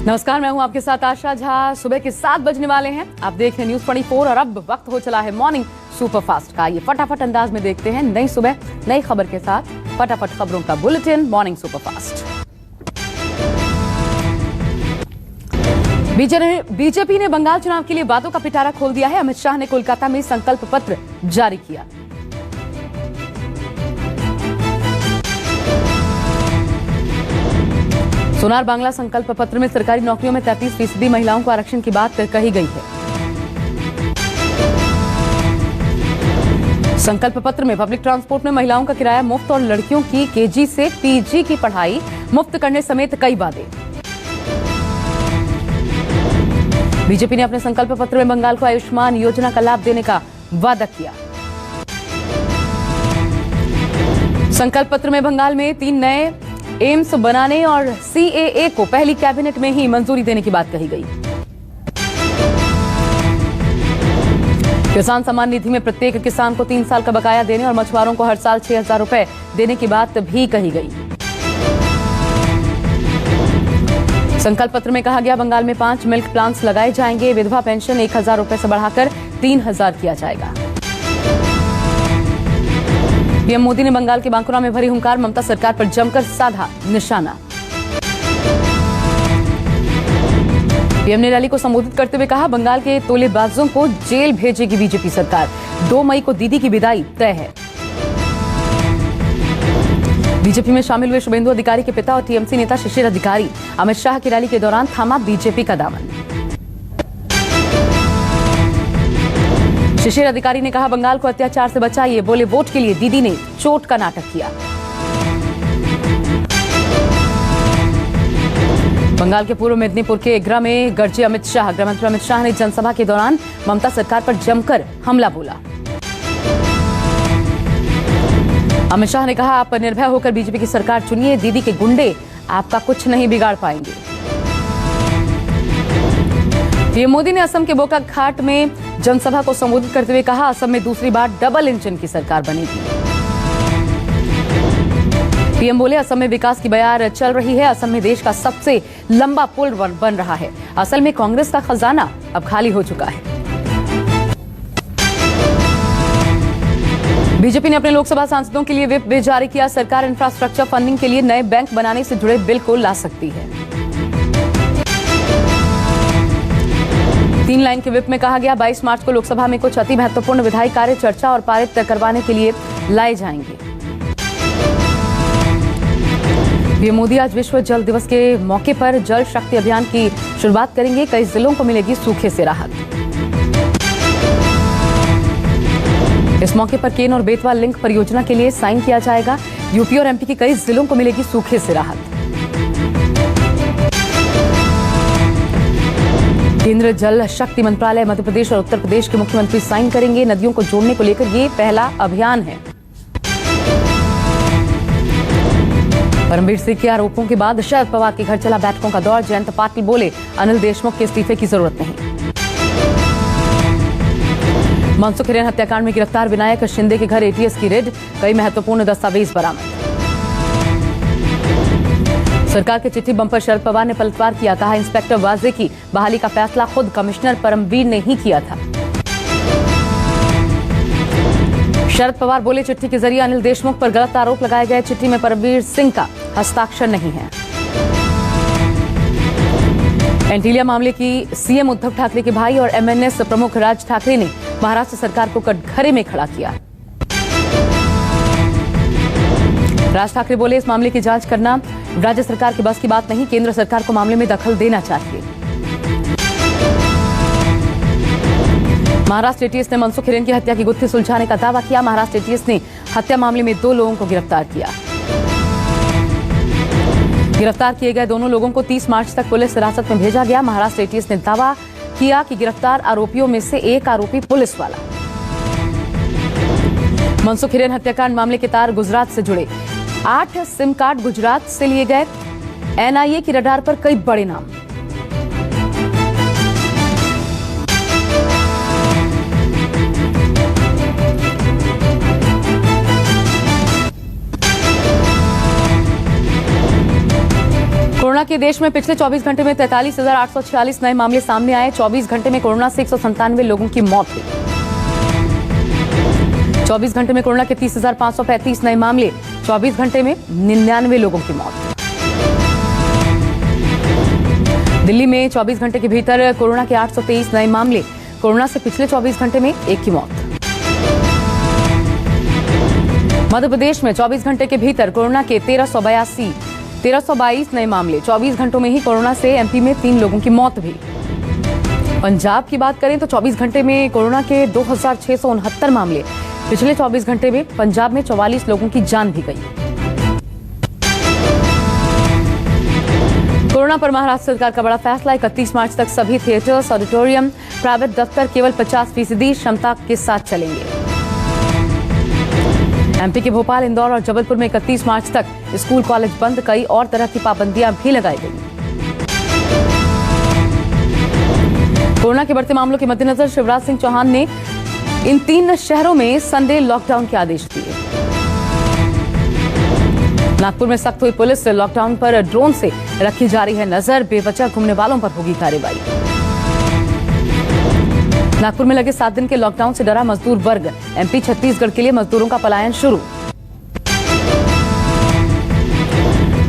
नमस्कार, मैं हूं आपके साथ आशा झा। सुबह के 7 बजने वाले हैं। आप देख रहे हैं न्यूज 24 और अब वक्त हो चला है मॉर्निंग सुपरफास्ट का। ये फटाफट अंदाज में देखते हैं नई सुबह नई खबर के साथ फटाफट खबरों का बुलेटिन मॉर्निंग सुपरफास्ट। बीजेपी ने बंगाल चुनाव के लिए बातों का पिटारा खोल दिया है। अमित शाह ने कोलकाता में संकल्प पत्र जारी किया। सोनार बांग्ला संकल्प पत्र में सरकारी नौकरियों में 33% महिलाओं को आरक्षण की बात कही गई है। संकल्प पत्र में पब्लिक ट्रांसपोर्ट में महिलाओं का किराया मुफ्त और लड़कियों की केजी से पीजी की पढ़ाई मुफ्त करने समेत कई वादे। बीजेपी ने अपने संकल्प पत्र में बंगाल को आयुष्मान योजना का लाभ देने का वादा किया। संकल्प पत्र में बंगाल में 3 नए एम्स बनाने और सीएए को पहली कैबिनेट में ही मंजूरी देने की बात कही गई। किसान सम्मान निधि में प्रत्येक किसान को 3 साल का बकाया देने और मछुआरों को हर साल 6,000 रुपए देने की बात भी कही गई। संकल्प पत्र में कहा गया बंगाल में 5 मिल्क प्लांट्स लगाए जाएंगे। विधवा पेंशन 1,000 रुपए से बढ़ाकर 3,000 किया जाएगा। पीएम मोदी ने बंगाल के बांकुरा में भरी हुंकार, ममता सरकार पर जमकर साधा निशाना। पीएम ने रैली को संबोधित करते हुए कहा बंगाल के तोलेबाजों को जेल भेजेगी बीजेपी सरकार। 2 मई को दीदी की विदाई तय है। बीजेपी में शामिल हुए शुभेंदु अधिकारी के पिता और टीएमसी नेता शिशिर अधिकारी। अमित शाह की रैली के दौरान थामा बीजेपी का दामन। शिशिर अधिकारी ने कहा बंगाल को अत्याचार से बचाइए। बोले वोट के लिए दीदी ने चोट का नाटक किया। बंगाल के पूर्व मेदिनीपुर के एग्रा में गरजे अमित शाह। गृहमंत्री अमित शाह ने जनसभा के दौरान ममता सरकार पर जमकर हमला बोला। अमित शाह ने कहा आप निर्भय होकर बीजेपी की सरकार चुनिए। दीदी के गुंडे आपका कुछ नहीं बिगाड़ पाएंगे। पीएम मोदी ने असम के बोकाखाट में जनसभा को संबोधित करते हुए कहा असम में दूसरी बार डबल इंजन की सरकार बनेगी। पीएम बोले असम में विकास की बयार चल रही है। असम में देश का सबसे लंबा पुल बन रहा है। असल में कांग्रेस का खजाना अब खाली हो चुका है। बीजेपी ने अपने लोकसभा सांसदों के लिए व्हिप भी जारी किया। सरकार इंफ्रास्ट्रक्चर फंडिंग के लिए नए बैंक बनाने से जुड़े बिल को ला सकती है। 3 लाइन के व्हिप में कहा गया 22 मार्च को लोकसभा में कुछ अति महत्वपूर्ण विधायी कार्य चर्चा और पारित करवाने के लिए लाए जाएंगे। पीएम मोदी आज विश्व जल दिवस के मौके पर जल शक्ति अभियान की शुरुआत करेंगे। कई जिलों को मिलेगी सूखे से राहत। इस मौके पर केन और बेतवा लिंक परियोजना के लिए साइन किया जाएगा। यूपी और एमपी के कई जिलों को मिलेगी सूखे से राहत। केंद्र जल शक्ति मंत्रालय मध्य प्रदेश और उत्तर प्रदेश के मुख्यमंत्री साइन करेंगे। नदियों को जोड़ने को लेकर ये पहला अभियान है। परमवीर सिंह के आरोपों के बाद शरद पवार के घर चला बैठकों का दौर। जयंत पाटिल बोले अनिल देशमुख के इस्तीफे की जरूरत नहीं। मनसुख हिरेन हत्याकांड में गिरफ्तार विनायक शिंदे के घर एटीएस की रेड। कई महत्वपूर्ण दस्तावेज बरामद। सरकार के चिट्ठी बम पर शरद पवार ने पलटवार किया। कहा इंस्पेक्टर वाजे की बहाली का फैसला खुद कमिश्नर परमवीर ने ही किया था। शरद पवार बोले चिट्ठी के जरिए अनिल देशमुख पर गलत आरोप लगाए गए। चिट्ठी में परमवीर सिंह का हस्ताक्षर नहीं है। एंटीलिया मामले की सीएम उद्धव ठाकरे के भाई और एमएनएस प्रमुख राज ठाकरे ने महाराष्ट्र सरकार को कटघरे में खड़ा किया। राज ठाकरे बोले इस मामले की जांच करना राज्य सरकार के बस की बात नहीं। केंद्र सरकार को मामले में दखल देना चाहिए। महाराष्ट्र एटीएस ने मनसुख हिरेन की हत्या की गुत्थी सुलझाने का दावा किया। महाराष्ट्र एटीएस ने हत्या मामले में 2 लोगों को गिरफ्तार किया। गिरफ्तार किए गए दोनों लोगों को 30 मार्च तक पुलिस हिरासत में भेजा गया। महाराष्ट्र एटीएस ने दावा किया कि गिरफ्तार आरोपियों में से एक आरोपी पुलिस वाला। मनसुख हिरेन हत्याकांड मामले के तार गुजरात से जुड़े। 8 सिम कार्ड गुजरात से लिए गए। एनआईए की रडार पर कई बड़े नाम। कोरोना के देश में पिछले 24 घंटे में 43,846 नए मामले सामने आए। 24 घंटे में कोरोना से 197 लोगों की मौत हुई। 24 घंटे में कोरोना के 30,535 नए मामले। 24 घंटे में 99 लोगों की मौत। दिल्ली में 24 घंटे के भीतर कोरोना के 823 नए मामले। कोरोना से पिछले 24 घंटे में एक की मौत। मध्य प्रदेश में 24 घंटे के भीतर कोरोना के 1322 नए मामले। 24 घंटों में ही कोरोना से एमपी में 3 लोगों की मौत भी। पंजाब की बात करें तो 24 घंटे में कोरोना के 2669 मामले। पिछले 24 घंटे में पंजाब में 44 लोगों की जान भी गई। कोरोना पर महाराष्ट्र सरकार का बड़ा फैसला। 31 मार्च तक सभी थिएटर्स, ऑडिटोरियम, प्राइवेट दफ्तर केवल 50% क्षमता के साथ चलेंगे। एमपी के भोपाल, इंदौर और जबलपुर में 31 मार्च तक स्कूल, कॉलेज बंद। कई और तरह की पाबंदियां भी लगाई गई। कोरोना के बढ़ते मामलों के मद्देनजर शिवराज सिंह चौहान ने इन 3 शहरों में संडे लॉकडाउन के आदेश दिए। नागपुर में सख्त हुई पुलिस। लॉकडाउन पर ड्रोन से रखी जा रही है नजर। बेवजह घूमने वालों पर होगी कार्रवाई। नागपुर में लगे 7 दिन के लॉकडाउन से डरा मजदूर वर्ग। एमपी छत्तीसगढ़ के लिए मजदूरों का पलायन शुरू।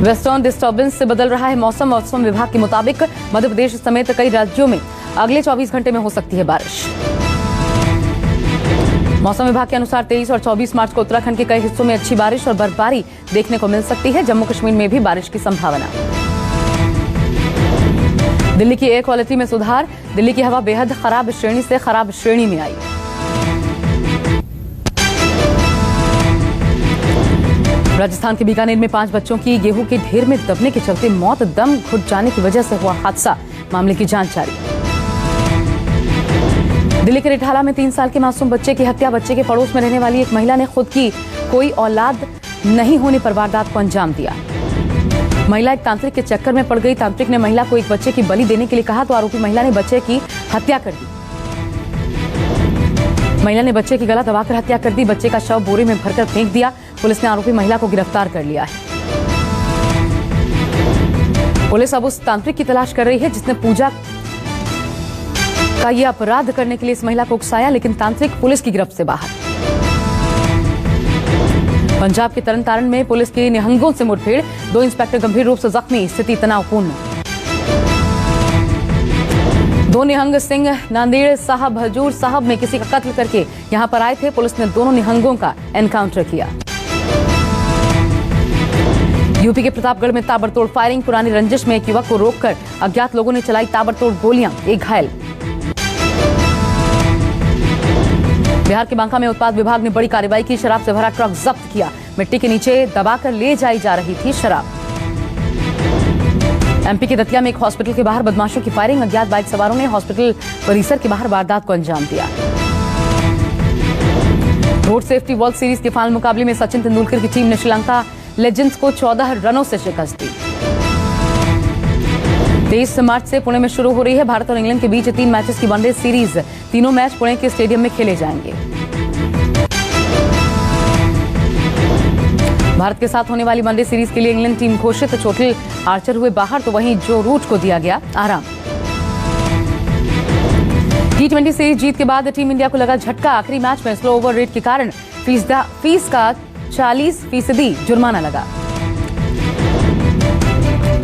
वेस्टर्न डिस्टर्बेंस से बदल रहा है मौसम। मौसम विभाग के मुताबिक मध्य प्रदेश समेत कई राज्यों में अगले 24 घंटे में हो सकती है बारिश। मौसम विभाग के अनुसार 23 और 24 मार्च को उत्तराखंड के कई हिस्सों में अच्छी बारिश और बर्फबारी देखने को मिल सकती है। जम्मू कश्मीर में भी बारिश की संभावना। दिल्ली की एयर क्वालिटी में सुधार। दिल्ली की हवा बेहद खराब श्रेणी से खराब श्रेणी में आई। राजस्थान के बीकानेर में 5 बच्चों की गेहूं के ढेर में दबने के चलते मौत। दम घुट जाने की वजह से हुआ हादसा। मामले की जांच जारी। दिल्ली के रिठाला में 3 साल के मासूम बच्चे की हत्या। बच्चे के पड़ोस में रहने वाली एक महिला ने खुद की कोई औलाद नहीं होने पर वारदात को अंजाम दिया। महिला एक तांत्रिक के चक्कर में पड़ गई। तांत्रिक ने महिला को एक बच्चे की बलि देने के लिए कहा तो आरोपी महिला ने बच्चे की हत्या कर दी। महिला ने बच्चे की गला दबाकर हत्या कर दी। बच्चे का शव बोरे में भरकर फेंक दिया। पुलिस ने आरोपी महिला को गिरफ्तार कर लिया है। पुलिस अब उस तांत्रिक की तलाश कर रही है जिसने पूजा का यह अपराध करने के लिए इस महिला को उकसाया, लेकिन तांत्रिक पुलिस की गिरफ्त से बाहर। पंजाब के तरनतारण में पुलिस के निहंगों से मुठभेड़। 2 इंस्पेक्टर गंभीर रूप से जख्मी। स्थिति तनावपूर्ण। 2 निहंग सिंह नांदेड़ साहब हजूर साहब में किसी का कत्ल करके यहां पर आए थे। पुलिस ने दोनों निहंगों का एनकाउंटर किया। यूपी के प्रतापगढ़ में ताबड़तोड़ फायरिंग। पुरानी रंजिश में एक युवक को रोककर अज्ञात लोगों ने चलाई ताबड़तोड़ गोलियां। एक घायल। बिहार के बांका में उत्पाद विभाग ने बड़ी कार्रवाई की। शराब से भरा ट्रक जब्त किया। मिट्टी के नीचे दबाकर ले जाई जा रही थी शराब। एमपी के दतिया में एक हॉस्पिटल के बाहर बदमाशों की फायरिंग। अज्ञात बाइक सवारों ने हॉस्पिटल परिसर के बाहर वारदात को अंजाम दिया। रोड सेफ्टी वर्ल्ड सीरीज के फाइनल मुकाबले में सचिन तेंदुलकर की टीम ने श्रीलंका लेजेंड्स को 14 रनों से शिकस्त दी। 23 मार्च से पुणे में शुरू हो रही है भारत और इंग्लैंड के बीच 3 मैचेस की वनडे सीरीज। तीनों मैच पुणे के स्टेडियम में खेले जाएंगे। भारत के साथ होने वाली वनडे सीरीज के लिए इंग्लैंड टीम घोषित। चोटिल आर्चर हुए बाहर तो वहीं जो रूट को दिया गया आराम। T20 सीरीज जीत के बाद टीम इंडिया को लगा झटका। आखिरी मैच में स्लो ओवर रेट के कारण फीस का 40% जुर्माना लगा।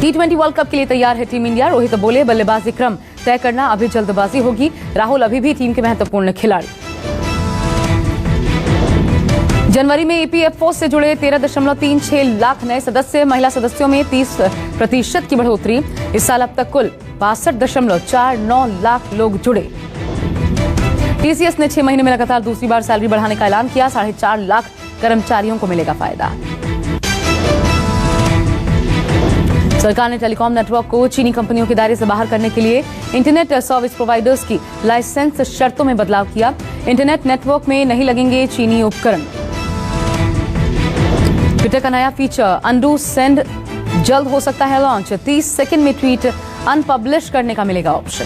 T20 वर्ल्ड कप के लिए तैयार है टीम इंडिया। रोहित बोले बल्लेबाजी क्रम तय करना अभी जल्दबाजी होगी। राहुल अभी भी टीम के महत्वपूर्ण खिलाड़ी। जनवरी में ईपीएफओ से जुड़े 13.36 लाख नए सदस्य। महिला सदस्यों में 30% की बढ़ोतरी। इस साल अब तक कुल 62.49 लाख लोग जुड़े। टीसीएस ने 6 महीने में लगातार दूसरी बार सैलरी बढ़ाने का ऐलान किया। 4.5 लाख कर्मचारियों को मिलेगा फायदा। सरकार ने टेलीकॉम नेटवर्क को चीनी कंपनियों के दायरे से बाहर करने के लिए इंटरनेट सर्विस प्रोवाइडर्स की लाइसेंस शर्तों में बदलाव किया। इंटरनेट नेटवर्क में नहीं लगेंगे चीनी उपकरण। ट्विटर का नया फीचर अनडू सेंड जल्द हो सकता है लॉन्च। 30 सेकंड में ट्वीट अनपब्लिश करने का मिलेगा ऑप्शन।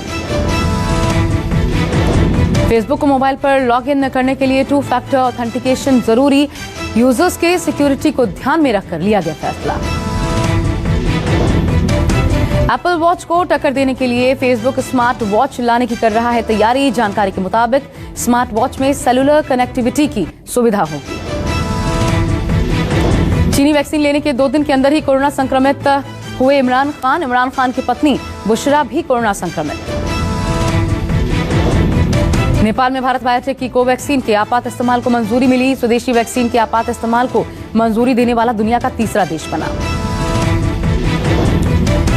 फेसबुक को मोबाइल पर लॉगिन करने के लिए 2 फैक्टर ऑथेंटिकेशन जरूरी। यूजर्स के सिक्योरिटी को ध्यान में रखकर लिया गया फैसला। एप्पल वॉच को टक्कर देने के लिए फेसबुक स्मार्ट वॉच लाने की कर रहा है तैयारी। जानकारी के मुताबिक स्मार्ट वॉच में सेलुलर कनेक्टिविटी की सुविधा होगी। चीनी वैक्सीन लेने के 2 दिन के अंदर ही कोरोना संक्रमित हुए इमरान खान की पत्नी बुशरा भी कोरोना संक्रमित। नेपाल में भारत बायोटेक की कोवैक्सीन के आपात इस्तेमाल को मंजूरी मिली। स्वदेशी वैक्सीन के आपात इस्तेमाल को मंजूरी देने वाला दुनिया का तीसरा देश बना।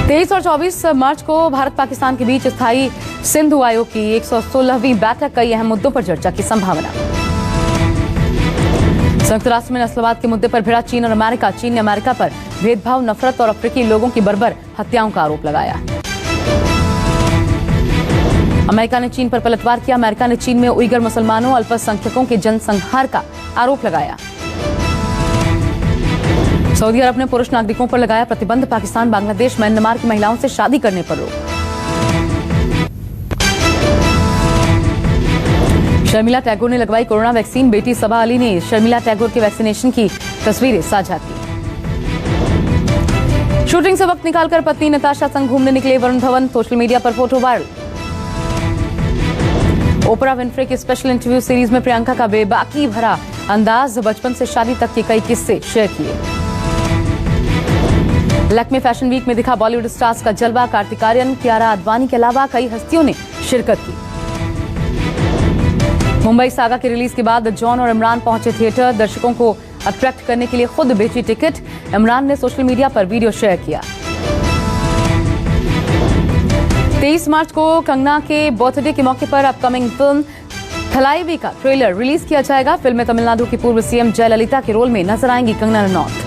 23 और 24 मार्च को भारत पाकिस्तान के बीच स्थायी सिंधु आयोग की 116वीं बैठक, कई अहम मुद्दों पर चर्चा की संभावना। संयुक्त राष्ट्र में नस्लवाद के मुद्दे पर भिड़ा चीन और अमेरिका। चीन ने अमेरिका पर भेदभाव, नफरत और अफ्रीकी लोगों की बर्बर हत्याओं का आरोप लगाया। अमेरिका ने चीन पर पलटवार किया। अमेरिका ने चीन में उइगर मुसलमानों, अल्पसंख्यकों के जनसंहार का आरोप लगाया। सऊदी अरब ने पुरुष नागरिकों पर लगाया प्रतिबंध। पाकिस्तान, बांग्लादेश, म्यांमार की महिलाओं से शादी करने पर रोक। शर्मिला टैगोर ने लगवाई कोरोना वैक्सीन। बेटी सबा अली ने शर्मिला टैगोर के वैक्सीनेशन की तस्वीरें साझा की। शूटिंग से वक्त निकालकर पत्नी नताशा संग घूमने निकले वरुण धवन। सोशल मीडिया पर फोटो वायरल। ओपरा विनफ्रे की स्पेशल इंटरव्यू सीरीज में प्रियंका का बेबाकी भरा अंदाज, बचपन से शादी तक के कई किस्से शेयर किए। लखनऊ फैशन वीक में दिखा बॉलीवुड स्टार्स का जलवा। कार्तिक आर्यन, कियारा आडवाणी के अलावा कई हस्तियों ने शिरकत की। मुंबई सागा की रिलीज के बाद जॉन और इमरान पहुंचे थिएटर। दर्शकों को अट्रैक्ट करने के लिए खुद बेची टिकट। इमरान ने सोशल मीडिया पर वीडियो शेयर किया। 23 मार्च को कंगना के बर्थडे के मौके पर अपकमिंग फिल्म थलाइवी का ट्रेलर रिलीज किया जाएगा। फिल्म में तमिलनाडु की पूर्व सीएम जयललिता के रोल में नजर आएंगी कंगना रनौत।